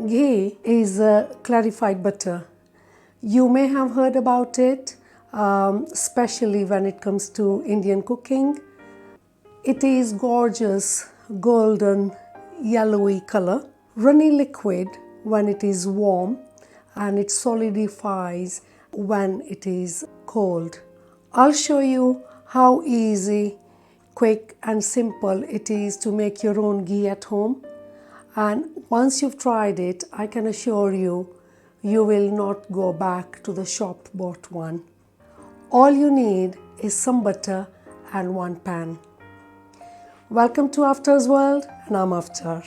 Ghee is a clarified butter. You may have heard about it, especially when it comes to Indian cooking. It is gorgeous, golden, yellowy color, runny liquid when it is warm, and it solidifies when it is cold. I'll show you how easy, quick and simple it is to make your own ghee at home. And once you've tried it, I can assure you, you will not go back to the shop bought one. All you need is some butter and one pan. Welcome to Aftar's World, and I'm Aftar.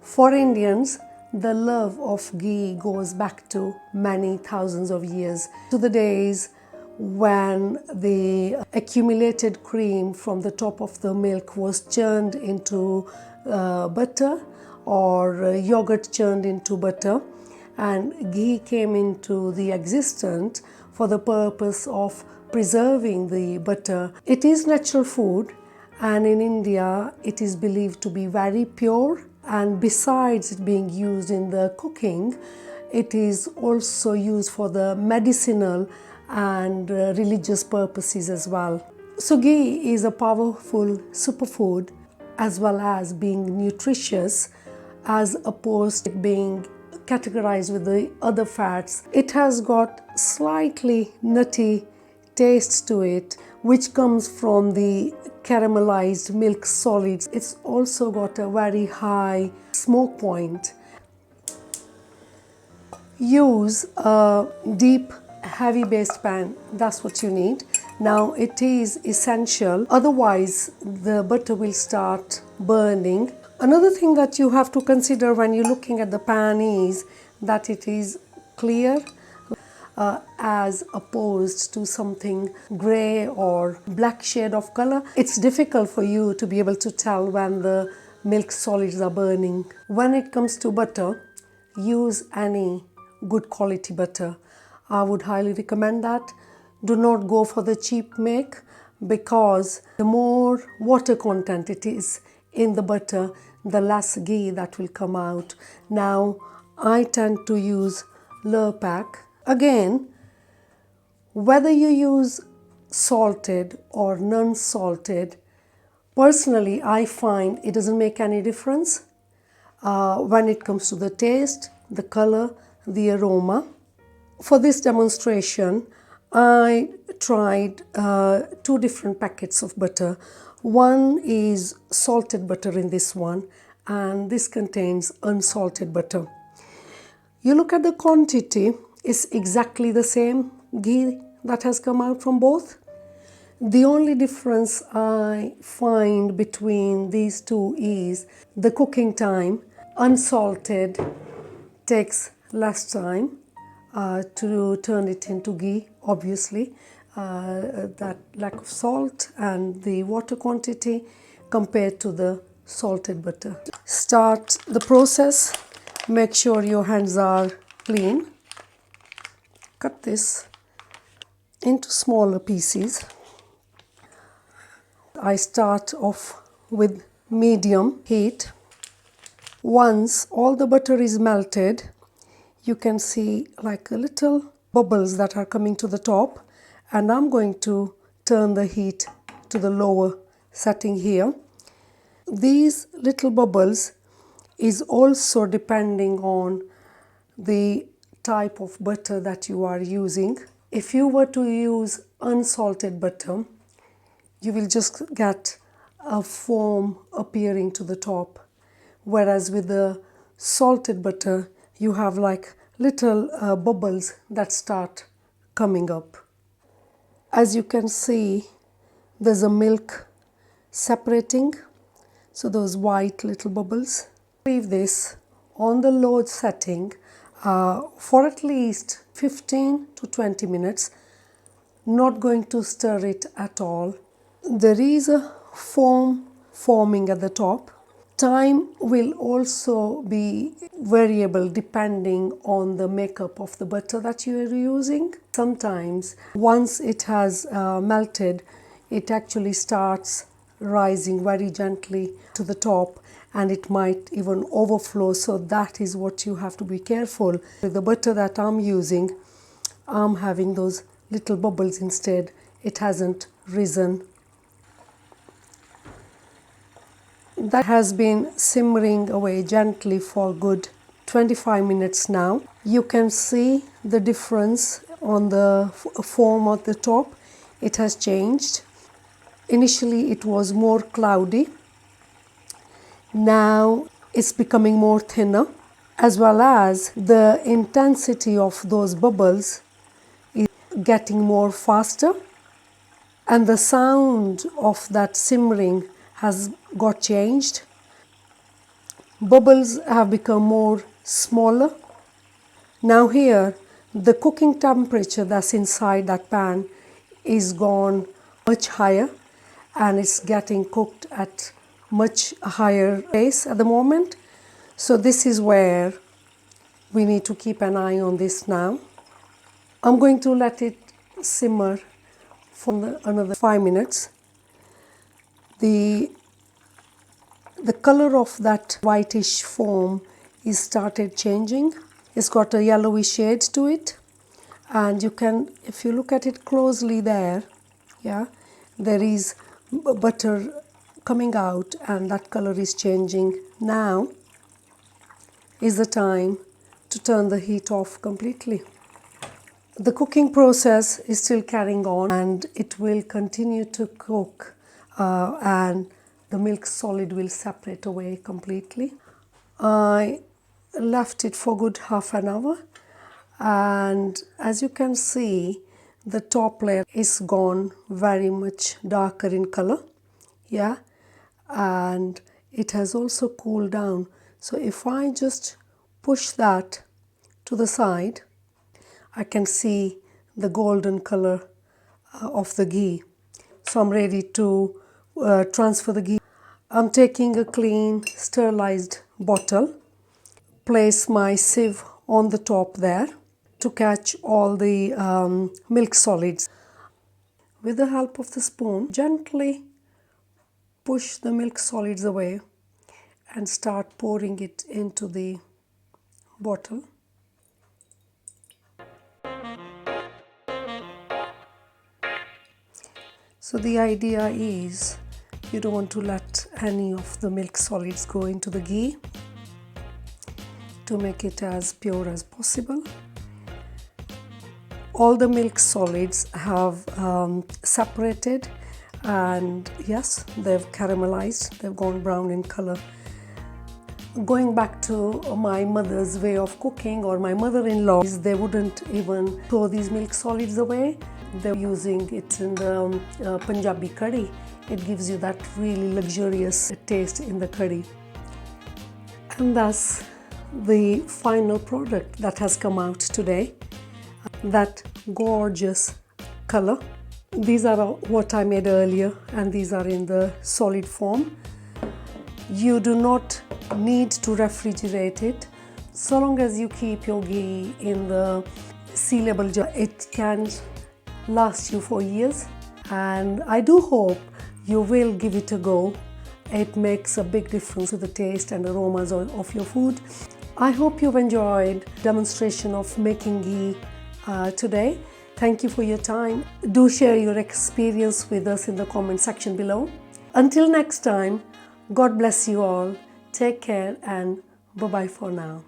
For Indians, the love of ghee goes back to many thousands of years, to the days when the accumulated cream from the top of the milk was churned into butter, or yogurt churned into butter, and ghee came into the existence for the purpose of preserving the butter. It is natural food, and in India it is believed to be very pure, and besides it being used in the cooking, it is also used for the medicinal and religious purposes as well. So ghee is a powerful superfood, as well as being nutritious, as opposed to being categorized with the other fats. It has got slightly nutty taste to it, which comes from the caramelized milk solids. It's also got a very high smoke point. Use a deep heavy based pan, that's what you need. Now it is essential, otherwise the butter will start burning. Another thing that you have to consider when you're looking at the pan is that it is clear, as opposed to something grey or black shade of color. It's difficult for you to be able to tell when the milk solids are burning. When it comes to butter, use any good quality butter. I would highly recommend that. Do not go for the cheap make, because the more water content it is in the butter, the less ghee that will come out. Now, I tend to use low pack. Again, whether you use salted or non-salted, personally I find it doesn't make any difference when it comes to the taste, the color, the aroma. For this demonstration, I tried 2 different packets of butter. One is salted butter in this one, and this contains unsalted butter. You look at the quantity, it's exactly the same ghee that has come out from both. The only difference I find between these two is the cooking time. Unsalted takes less time to turn it into ghee, obviously. That lack of salt and the water quantity compared to the salted butter. Start the process. Make sure your hands are clean. Cut this into smaller pieces. I start off with medium heat. Once all the butter is melted, you can see like a little bubbles that are coming to the top, and I'm going to turn the heat to the lower setting here. These little bubbles is also depending on the type of butter that you are using. If you were to use unsalted butter, you will just get a foam appearing to the top, whereas with the salted butter you have like little bubbles that start coming up. As you can see, there's a milk separating, so those white little bubbles. Leave this on the low setting for at least 15 to 20 minutes. Not going to stir it at all. There is a foam forming at the top. Time will also be variable depending on the makeup of the butter that you are using. Sometimes once it has melted, it actually starts rising very gently to the top, and it might even overflow. So that is what you have to be careful. With the butter that I'm using, I'm having those little bubbles instead. It hasn't risen. That has been simmering away gently for good 25 minutes now. You can see the difference on the foam at the top. It has changed. Initially it was more cloudy. Now it's becoming more thinner, as well as the intensity of those bubbles is getting more faster, and the sound of that simmering has got changed. Bubbles have become more smaller. Now here the cooking temperature that's inside that pan is gone much higher, and it's getting cooked at much higher pace at the moment. So this is where we need to keep an eye on this now. I'm going to let it simmer for another 5 minutes. The color of that whitish foam is started changing. It's got a yellowy shade to it, and you can, if you look at it closely there, yeah, there is butter coming out, and that color is changing. Now is the time to turn the heat off completely. The cooking process is still carrying on, and it will continue to cook, and the milk solid will separate away completely. I left it for good half an hour, and as you can see, the top layer is gone very much darker in color, yeah, and it has also cooled down. So if I just push that to the side, I can see the golden color of the ghee. So I'm ready to transfer the ghee. I'm taking a clean sterilized bottle, place my sieve on the top there to catch all the milk solids. With the help of the spoon, gently push the milk solids away and start pouring it into the bottle. So the idea is you don't want to let any of the milk solids go into the ghee to make it as pure as possible. All the milk solids have separated, and yes, they've caramelized, they've gone brown in color. Going back to my mother's way of cooking, or my mother-in-law, they wouldn't even throw these milk solids away. They're using it in the Punjabi curry. It gives you that really luxurious taste in the curry. And that's the final product that has come out today. That gorgeous color. These are what I made earlier, and these are in the solid form. You do not need to refrigerate it. So long as you keep your ghee in the sealable jar, it can last you for years, and I do hope you will give it a go. It makes a big difference to the taste and aromas of your food. I hope you've enjoyed the demonstration of making ghee today. Thank you for your time. Do share your experience with us in the comment section below. Until next time, God bless you all. Take care, and bye-bye for now.